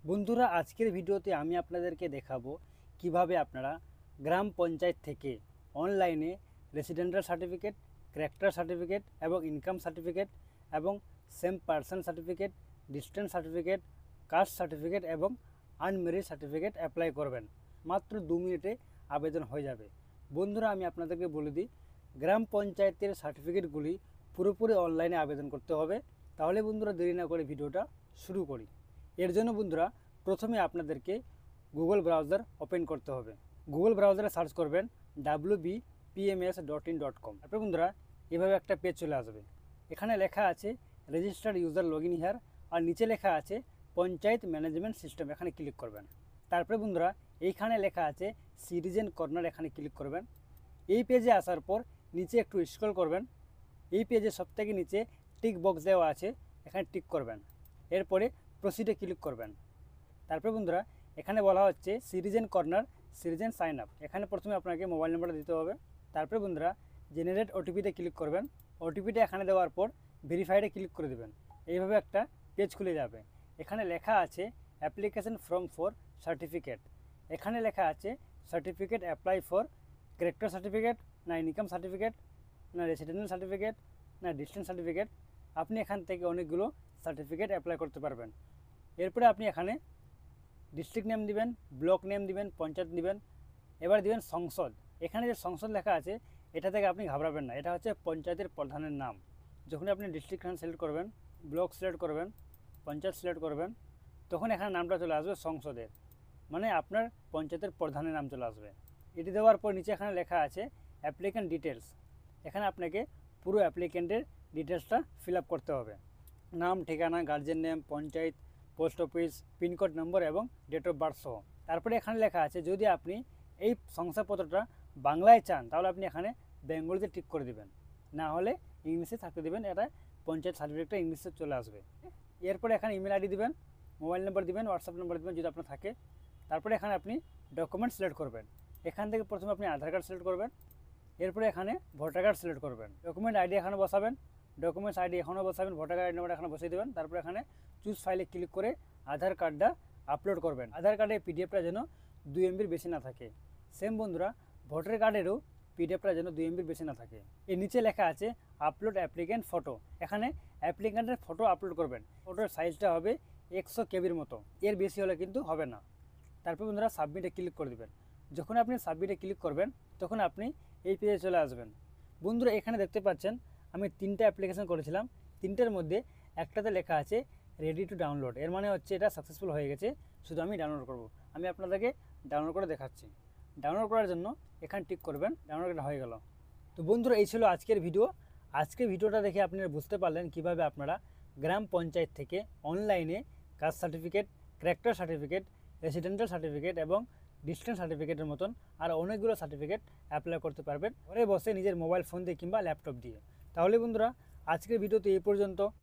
বন্ধুরা, আজকের ভিডিওতে আমি আপনাদেরকে দেখাবো কিভাবে আপনারা গ্রাম পঞ্চায়েত থেকে অনলাইনে রেসিডেন্টাল সার্টিফিকেট, ক্যারেক্টার সার্টিফিকেট এবং ইনকাম সার্টিফিকেট এবং same person certificate, distance certificate, caste certificate এবং আনমেরিড সার্টিফিকেট অ্যাপ্লাই করবেন। মাত্র 2 মিনিটে আবেদন হয়ে যাবে। বন্ধুরা, আমি আপনাদেরকে বলে দিই, গ্রাম পঞ্চায়েতের সার্টিফিকেটগুলি পুরোপুরি অনলাইনে আবেদন করতে হবে। তাহলে বন্ধুরা, দেরি না করে ভিডিওটা শুরু করি। এর জন্য বন্ধুরা, প্রথমে আপনাদেরকে গুগল ব্রাউজার ওপেন করতে হবে। গুগল ব্রাউজারে সার্চ করবেন wbpms.in.com। তারপরে বন্ধুরা, এভাবে একটা পেজ চলে আসবে। এখানে লেখা আছে registered user log in here, আর নিচে লেখা আছে পঞ্চায়েত ম্যানেজমেন্ট সিস্টেম। এখানে ক্লিক করবেন। তারপরে বন্ধুরা, এইখানে লেখা আছে সিটিজেন কর্নার। এখানে ক্লিক করবেন। এই পেজে আসার পর নিচে একটু স্ক্রল করবেন। এই পেজে সবথেকে নিচে টিক বক্স দেওয়া আছে, এখানে টিক করবেন। এরপরে প্রসিডে ক্লিক করবেন। তারপরে বন্ধুরা, এখানে বলা হচ্ছে citizen corner, citizen sign up. এখানে প্রথমে আপনাকে মোবাইল নাম্বারটা দিতে হবে। তারপরে বন্ধুরা, জেনারেট ওটিপিতে ক্লিক করবেন। ওটিপিটা এখানে দেওয়ার পর ভেরিফাইডে ক্লিক করে দেবেন। এইভাবে একটা পেজ খুলে যাবে। এখানে লেখা আছে অ্যাপ্লিকেশন ফর্ম ফর সার্টিফিকেট। এখানে লেখা আছে certificate apply for character certificate, না ইনকাম সার্টিফিকেট, না রেসিডেন্টাল সার্টিফিকেট, না ডিস্টেন্স সার্টিফিকেট। আপনি এখান থেকে অনেকগুলো সার্টিফিকেট অ্যাপ্লাই করতে পারবেন। এরপরে আপনি এখানে ডিস্ট্রিক্ট নেম দিবেন, ব্লক নেম দিবেন, পঞ্চায়েত দিবেন। এবার দিবেন সংসদ। এখানে যে সংসদ লেখা আছে, এটা থেকে আপনি ঘাবড়াবেন না, এটা হচ্ছে পঞ্চায়েতের প্রধানের নাম। যখন আপনি ডিস্ট্রিক্ট সিলেক্ট করবেন, ব্লক সিলেক্ট করবেন, পঞ্চায়েত সিলেক্ট করবেন, তখন এখানে নামটা চলে আসবে সংসদের, মানে আপনার পঞ্চায়েতের প্রধানের নাম চলে আসবে। এটি দেওয়ার পর নিচে এখানে লেখা আছে অ্যাপ্লিক্যান্ট ডিটেলস। এখানে আপনাকে পুরো অ্যাপ্লিক্যান্টের ডিটেলসটা ফিল আপ করতে হবে। নাম, ঠিকানা, guardian name, panchayat, post office, pincode number এবং ডেট অফ বার্থ সহ। তারপরে এখানে লেখা আছে যদি আপনি এই শংসাপত্রটা বাংলায় চান, তাহলে আপনি এখানে বেঙ্গলিতে টিক করে দেবেন, না হলে ইংলিশে থাকতে দেবেন। এটা পঞ্চায়েত সার্টিফিকেটটা ইংলিশে চলে আসবে। এরপরে এখানে ইমেল আইডি দিবেন, মোবাইল নাম্বার দিবেন, হোয়াটসঅ্যাপ নাম্বার দিবেন যদি আপনার থাকে। তারপরে এখানে আপনি ডকুমেন্ট সিলেক্ট করবেন। এখান থেকে প্রথমে আপনি আধার কার্ড সিলেক্ট করবেন। এরপরে এখানে ভোটার কার্ড সিলেক্ট করবেন। ডকুমেন্ট আইডি এখানে বসাবেন, ডকুমেন্টস আইডি এখানেও বসাবেন, ভোটার কার্ড নাম্বার এখানে বসিয়ে দেবেন। তারপরে এখানে চুজ ফাইলে ক্লিক করে আধার কার্ডটা আপলোড করবেন। আধার কার্ডের পিডিএফটা যেন 2 MBর বেশি না থাকে। সেম বন্ধুরা, ভোটার কার্ডেরও পিডিএফটা যেন 2 MBর বেশি না থাকে। এর নিচে লেখা আছে আপলোড অ্যাপ্লিক্যান্ট ফটো। এখানে অ্যাপ্লিক্যান্টের ফটো আপলোড করবেন। ফটোর সাইজটা হবে 100 কেবির মতো, এর বেশি হলে কিন্তু হবে না। তারপর বন্ধুরা, সাবমিটে ক্লিক করে দেবেন। যখন আপনি সাবমিটে ক্লিক করবেন, তখন আপনি এই পেজে চলে আসবেন। বন্ধুরা, এখানে দেখতে পাচ্ছেন আমি 3টা অ্যাপ্লিকেশন করেছিলাম। 3টের মধ্যে একটাতে লেখা আছে রেডি টু ডাউনলোড। এর মানে হচ্ছে এটা সাকসেসফুল হয়ে গেছে, শুধু আমি ডাউনলোড করব। আমি আপনাদেরকে ডাউনলোড করে দেখাচ্ছি। ডাউনলোড করার জন্য এখানে টিক করবেন। ডাউনলোড হয়ে গেল। তো বন্ধুরা, এই ছিল আজকের ভিডিও। আজকের ভিডিওটা দেখে আপনারা বুঝতে পারলেন কিভাবে আপনারা গ্রাম পঞ্চায়েত থেকে অনলাইনে caste certificate, character certificate, residential certificate এবং ডিস্টেন্স সার্টিফিকেটের মতন আর অনেকগুলো সার্টিফিকেট অ্যাপ্লাই করতে পারবেন ঘরে বসে নিজের মোবাইল ফোন দিয়ে কিংবা ল্যাপটপ দিয়ে। তাহলে বন্ধুরা, আজকের ভিডিওতে এই পর্যন্ত।